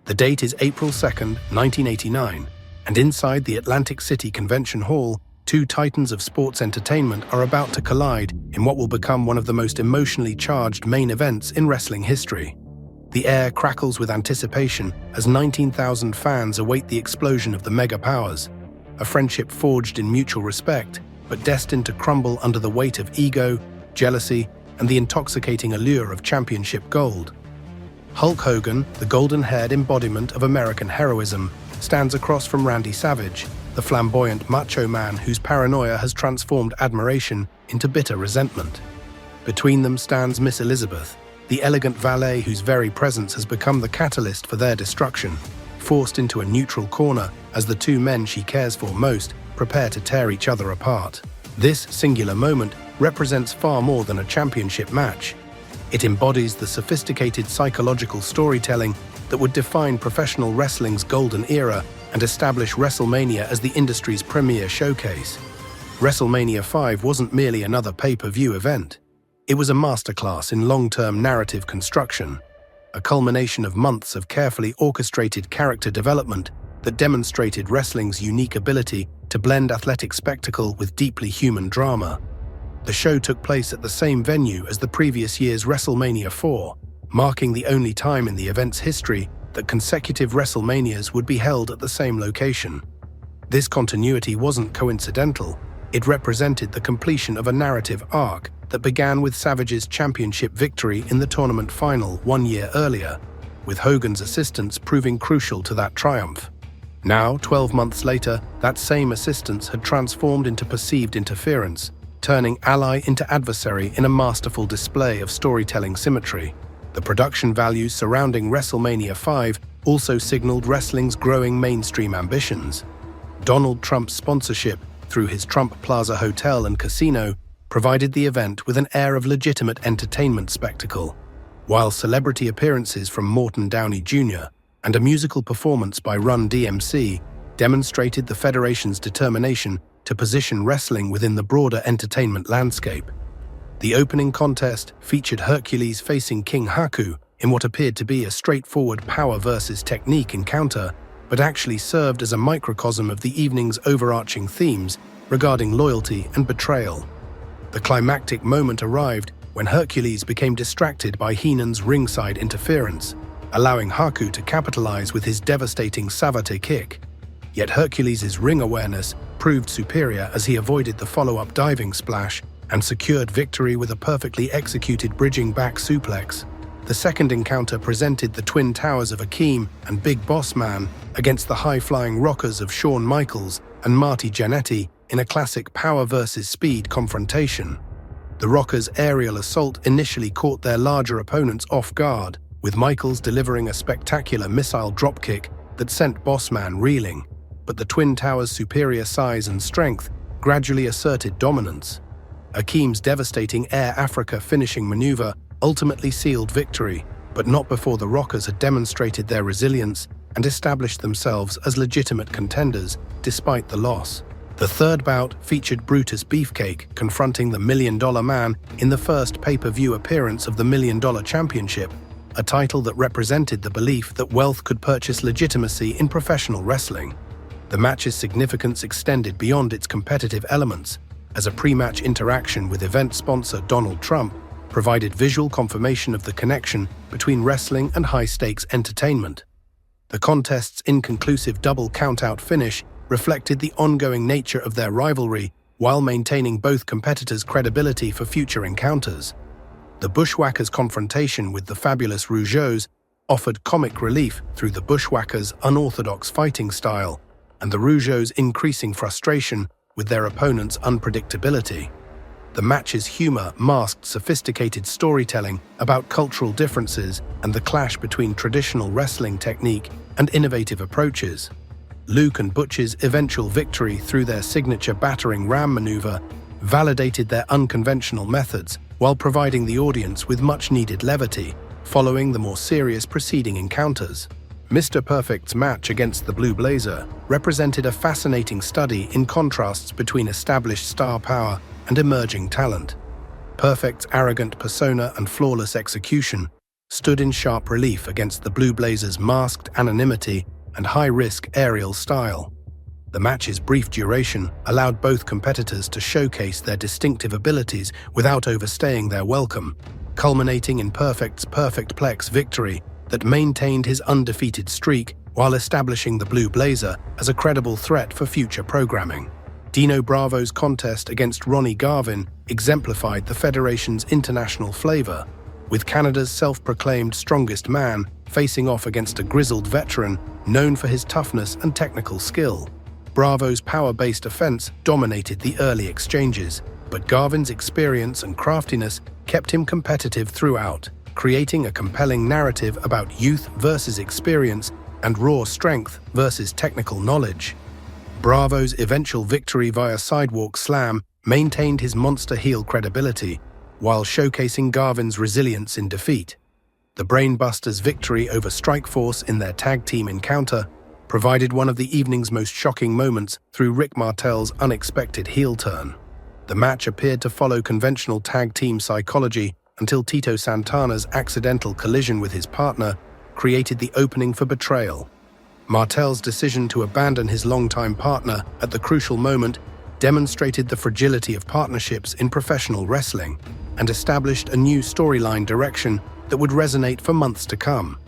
The date is April 2nd, 1989, and inside the Atlantic City Convention Hall, two titans of sports entertainment are about to collide in what will become one of the most emotionally charged main events in wrestling history. The air crackles with anticipation as 19,000 fans await the explosion of the mega powers, a friendship forged in mutual respect, but destined to crumble under the weight of ego, jealousy, and the intoxicating allure of championship gold. Hulk Hogan, the golden-haired embodiment of American heroism, stands across from Randy Savage, the flamboyant Macho Man whose paranoia has transformed admiration into bitter resentment. Between them stands Miss Elizabeth, the elegant valet whose very presence has become the catalyst for their destruction, forced into a neutral corner as the two men she cares for most prepare to tear each other apart. This singular moment represents far more than a championship match. It embodies the sophisticated psychological storytelling that would define professional wrestling's golden era and establish WrestleMania as the industry's premier showcase. WrestleMania 5 wasn't merely another pay-per-view event. It was a masterclass in long-term narrative construction, a culmination of months of carefully orchestrated character development that demonstrated wrestling's unique ability to blend athletic spectacle with deeply human drama. The show took place at the same venue as the previous year's WrestleMania 4, marking the only time in the event's history that consecutive WrestleManias would be held at the same location. This continuity wasn't coincidental. It represented the completion of a narrative arc that began with Savage's championship victory in the tournament final 1 year earlier, with Hogan's assistance proving crucial to that triumph. Now, 12 months later, that same assistance had transformed into perceived interference, turning ally into adversary in a masterful display of storytelling symmetry. The production values surrounding WrestleMania 5 also signaled wrestling's growing mainstream ambitions. Donald Trump's sponsorship, through his Trump Plaza Hotel and Casino, provided the event with an air of legitimate entertainment spectacle, while celebrity appearances from Morton Downey Jr. and a musical performance by Run DMC demonstrated the Federation's determination to position wrestling within the broader entertainment landscape. The opening contest featured Hercules facing King Haku in what appeared to be a straightforward power versus technique encounter, but actually served as a microcosm of the evening's overarching themes regarding loyalty and betrayal. The climactic moment arrived when Hercules became distracted by Heenan's ringside interference, allowing Haku to capitalize with his devastating savate kick. Yet Hercules' ring awareness proved superior as he avoided the follow-up diving splash and secured victory with a perfectly executed bridging back suplex. The second encounter presented the twin towers of Akeem and Big Boss Man against the high-flying rockers of Shawn Michaels and Marty Jannetty in a classic power versus speed confrontation. The Rockers' aerial assault initially caught their larger opponents off guard, with Michaels delivering a spectacular missile dropkick that sent Bossman reeling, but the Twin Towers' superior size and strength gradually asserted dominance. Akeem's devastating Air Africa finishing maneuver ultimately sealed victory, but not before the Rockers had demonstrated their resilience and established themselves as legitimate contenders despite the loss. The third bout featured Brutus Beefcake confronting the $1 Million Man in the first pay-per-view appearance of the $1 Million Championship, a title that represented the belief that wealth could purchase legitimacy in professional wrestling. The match's significance extended beyond its competitive elements, as a pre-match interaction with event sponsor Donald Trump provided visual confirmation of the connection between wrestling and high-stakes entertainment. The contest's inconclusive double count-out finish reflected the ongoing nature of their rivalry while maintaining both competitors' credibility for future encounters. The Bushwhackers' confrontation with the fabulous Rougeaus offered comic relief through the Bushwhackers' unorthodox fighting style and the Rougeaus' increasing frustration with their opponents' unpredictability. The match's humor masked sophisticated storytelling about cultural differences and the clash between traditional wrestling technique and innovative approaches. Luke and Butch's eventual victory through their signature battering ram maneuver validated their unconventional methods while providing the audience with much-needed levity following the more serious preceding encounters. Mr. Perfect's match against the Blue Blazer represented a fascinating study in contrasts between established star power and emerging talent. Perfect's arrogant persona and flawless execution stood in sharp relief against the Blue Blazers' masked anonymity and high-risk aerial style. The match's brief duration allowed both competitors to showcase their distinctive abilities without overstaying their welcome, culminating in Perfect's Perfectplex victory that maintained his undefeated streak while establishing the Blue Blazer as a credible threat for future programming. Dino Bravo's contest against Ronnie Garvin exemplified the Federation's international flavor, with Canada's self-proclaimed strongest man facing off against a grizzled veteran known for his toughness and technical skill. Bravo's power-based offense dominated the early exchanges, but Garvin's experience and craftiness kept him competitive throughout, creating a compelling narrative about youth versus experience and raw strength versus technical knowledge. Bravo's eventual victory via sidewalk slam maintained his monster heel credibility, while showcasing Garvin's resilience in defeat. The Brainbusters' victory over Strikeforce in their tag team encounter provided one of the evening's most shocking moments through Rick Martel's unexpected heel turn. The match appeared to follow conventional tag team psychology until Tito Santana's accidental collision with his partner created the opening for betrayal. Martel's decision to abandon his longtime partner at the crucial moment demonstrated the fragility of partnerships in professional wrestling and established a new storyline direction that would resonate for months to come.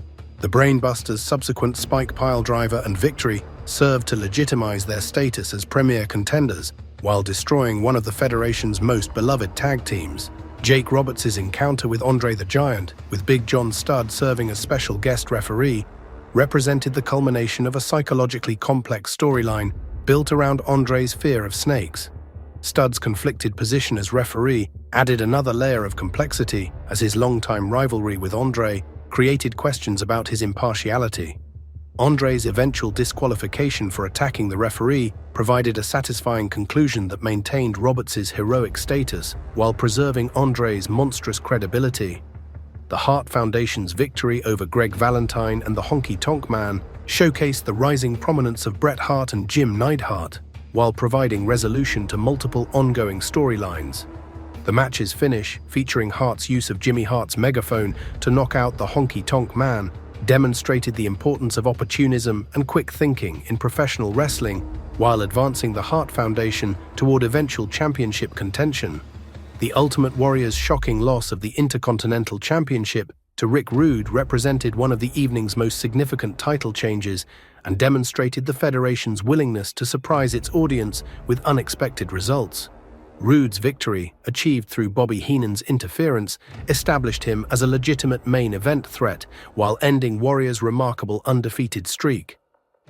The Brainbusters' subsequent Spike Piledriver and victory served to legitimize their status as premier contenders while destroying one of the Federation's most beloved tag teams. Jake Roberts' encounter with Andre the Giant, with Big John Studd serving as special guest referee, represented the culmination of a psychologically complex storyline built around Andre's fear of snakes. Studd's conflicted position as referee added another layer of complexity as his longtime rivalry with Andre created questions about his impartiality. Andre's eventual disqualification for attacking the referee provided a satisfying conclusion that maintained Roberts' heroic status while preserving Andre's monstrous credibility. The Hart Foundation's victory over Greg Valentine and the Honky Tonk Man showcased the rising prominence of Bret Hart and Jim Neidhart, while providing resolution to multiple ongoing storylines. The match's finish, featuring Hart's use of Jimmy Hart's megaphone to knock out the Honky Tonk Man, demonstrated the importance of opportunism and quick thinking in professional wrestling while advancing the Hart Foundation toward eventual championship contention. The Ultimate Warrior's shocking loss of the Intercontinental Championship to Rick Rude represented one of the evening's most significant title changes and demonstrated the Federation's willingness to surprise its audience with unexpected results. Rude's victory, achieved through Bobby Heenan's interference, established him as a legitimate main event threat while ending Warrior's remarkable undefeated streak.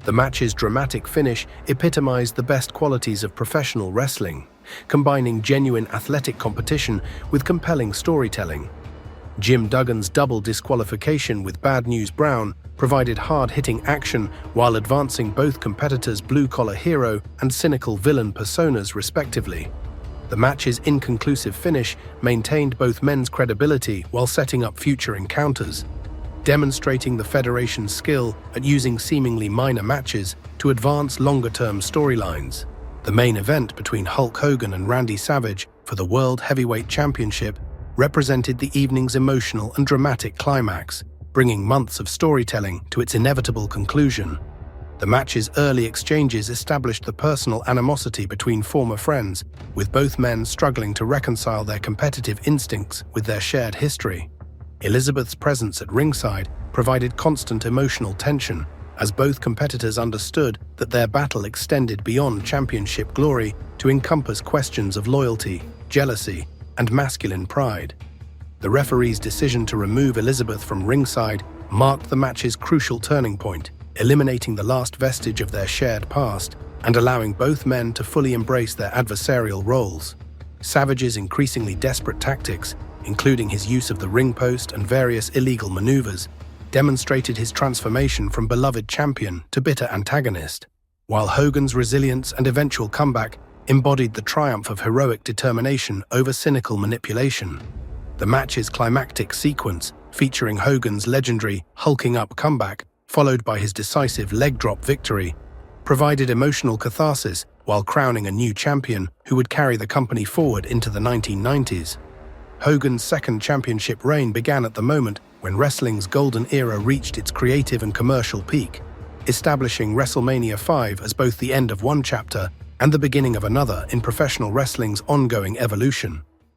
The match's dramatic finish epitomized the best qualities of professional wrestling, combining genuine athletic competition with compelling storytelling. Jim Duggan's double disqualification with Bad News Brown provided hard-hitting action while advancing both competitors' blue-collar hero and cynical villain personas respectively. The match's inconclusive finish maintained both men's credibility while setting up future encounters, demonstrating the Federation's skill at using seemingly minor matches to advance longer-term storylines. The main event between Hulk Hogan and Randy Savage for the World Heavyweight Championship represented the evening's emotional and dramatic climax, bringing months of storytelling to its inevitable conclusion. The match's early exchanges established the personal animosity between former friends, with both men struggling to reconcile their competitive instincts with their shared history. Elizabeth's presence at ringside provided constant emotional tension, as both competitors understood that their battle extended beyond championship glory to encompass questions of loyalty, jealousy, and masculine pride. The referee's decision to remove Elizabeth from ringside marked the match's crucial turning point, eliminating the last vestige of their shared past and allowing both men to fully embrace their adversarial roles. Savage's increasingly desperate tactics, including his use of the ring post and various illegal maneuvers, demonstrated his transformation from beloved champion to bitter antagonist, while Hogan's resilience and eventual comeback embodied the triumph of heroic determination over cynical manipulation. The match's climactic sequence, featuring Hogan's legendary hulking up comeback, followed by his decisive leg drop victory, provided emotional catharsis while crowning a new champion who would carry the company forward into the 1990s. Hogan's second championship reign began at the moment when wrestling's golden era reached its creative and commercial peak, establishing WrestleMania 5 as both the end of one chapter and the beginning of another in professional wrestling's ongoing evolution.